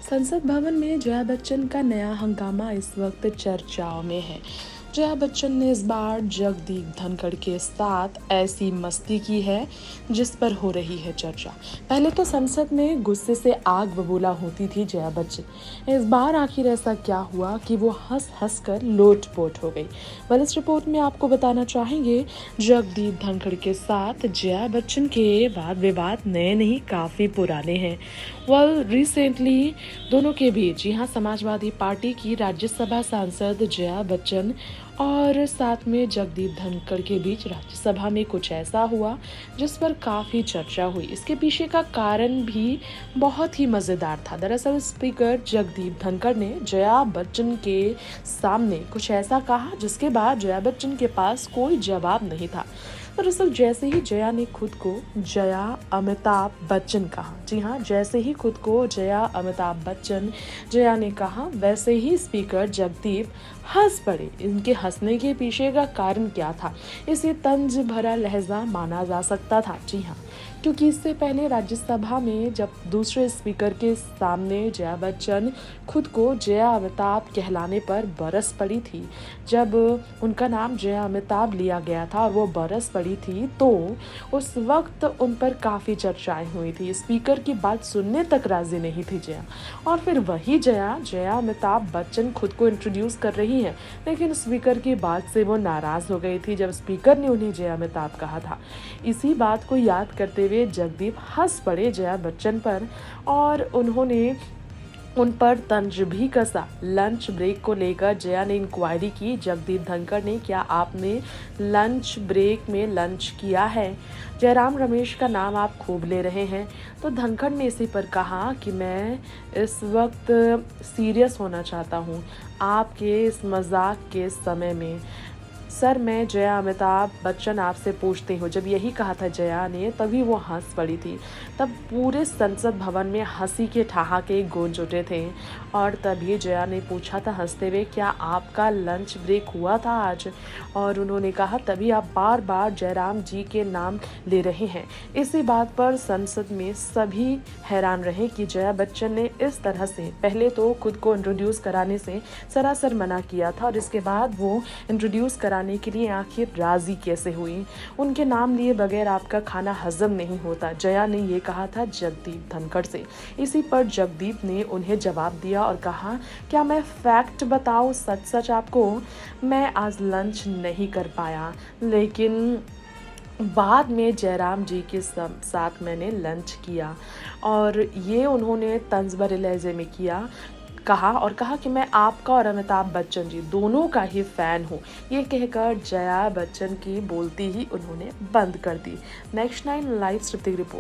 संसद भवन में जया बच्चन का नया हंगामा इस वक्त चर्चाओं में है। जया बच्चन ने इस बार जगदीप धनखड़ के साथ ऐसी मस्ती की है जिस पर हो रही है चर्चा। पहले तो संसद में गुस्से से आग बबूला होती थी जया बच्चन। इस बार आखिर ऐसा क्या हुआ कि वो हंस हंस कर लोटपोट हो गई। वेल, इस रिपोर्ट में आपको बताना चाहेंगे जगदीप धनखड़ के साथ जया बच्चन के वाद विवाद नए नहीं काफ़ी पुराने हैं। वेल, रिसेंटली दोनों के बीच यहाँ समाजवादी पार्टी की राज्यसभा सांसद जया बच्चन और साथ में जगदीप धनखड़ के बीच राज्यसभा में कुछ ऐसा हुआ जिस पर काफ़ी चर्चा हुई। इसके पीछे का कारण भी बहुत ही मज़ेदार था। दरअसल स्पीकर जगदीप धनखड़ ने जया बच्चन के सामने कुछ ऐसा कहा जिसके बाद जया बच्चन के पास कोई जवाब नहीं था। दरअसल जैसे ही जया ने खुद को जया अमिताभ बच्चन कहा, जी हाँ, जैसे ही खुद को जया अमिताभ बच्चन जया ने कहा, वैसे ही स्पीकर जगदीप हंस पड़े। इनके हंसने के पीछे का कारण क्या था? इसे तंज भरा लहजा माना जा सकता था। जी हाँ, क्योंकि इससे पहले राज्यसभा में जब दूसरे स्पीकर के सामने जया बच्चन खुद को जया अमिताभ कहलाने पर बरस पड़ी थी। जब उनका नाम जया अमिताभ लिया गया था और वो बरस पड़ी थी, तो उस वक्त उन पर काफ़ी चर्चाएं हुई थी। स्पीकर की बात सुनने तक राजी नहीं थी जया। और फिर वही जया अमिताभ बच्चन खुद को इंट्रोड्यूस कर रही हैं, लेकिन स्पीकर की बात से वो नाराज़ हो गई थी जब स्पीकर ने उन्हें जया अमिताभ कहा था। इसी बात को याद करते हुए जगदीप हंस पड़े जया बच्चन पर और उन्होंने उन पर तंज भी कसा। लंच ब्रेक को लेकर जया ने इंक्वायरी की जगदीप धनखड़ ने, क्या आपने लंच ब्रेक में लंच किया है? जयराम रमेश का नाम आप खूब ले रहे हैं। तो धनखड़ ने इसी पर कहा कि मैं इस वक्त सीरियस होना चाहता हूँ आपके इस मजाक के समय में। सर, मैं जया अमिताभ बच्चन आपसे पूछती हूँ। जब यही कहा था जया ने, तभी वो हंस पड़ी थी। तब पूरे संसद भवन में हंसी के ठहाके गूंज उठे थे और तभी जया ने पूछा था हंसते हुए, क्या आपका लंच ब्रेक हुआ था आज? और उन्होंने कहा, तभी आप बार बार जयराम जी के नाम ले रहे हैं। इसी बात पर संसद में सभी हैरान रहे कि जया बच्चन ने इस तरह से पहले तो खुद को इंट्रोड्यूस कराने से सरासर मना किया था और इसके बाद वो इंट्रोड्यूस कराने के लिए आखिर राजी कैसे हुई? उनके नाम लिए बगैर आपका खाना हजम नहीं होता, जया ने ये कहा था जगदीप धनखड़ से। इसी पर जगदीप ने उन्हें जवाब दिया और कहा, क्या मैं फैक्ट बताऊं सच सच आपको? मैं आज लंच नहीं कर पाया, लेकिन बाद में जयराम जी के साथ मैंने लंच किया। और ये उन्होंने तंज भरे लहजे में कहा कि मैं आपका और अमिताभ बच्चन जी दोनों का ही फ़ैन हूँ। ये कहकर जया बच्चन की बोलती ही उन्होंने बंद कर दी। Next 9 live report.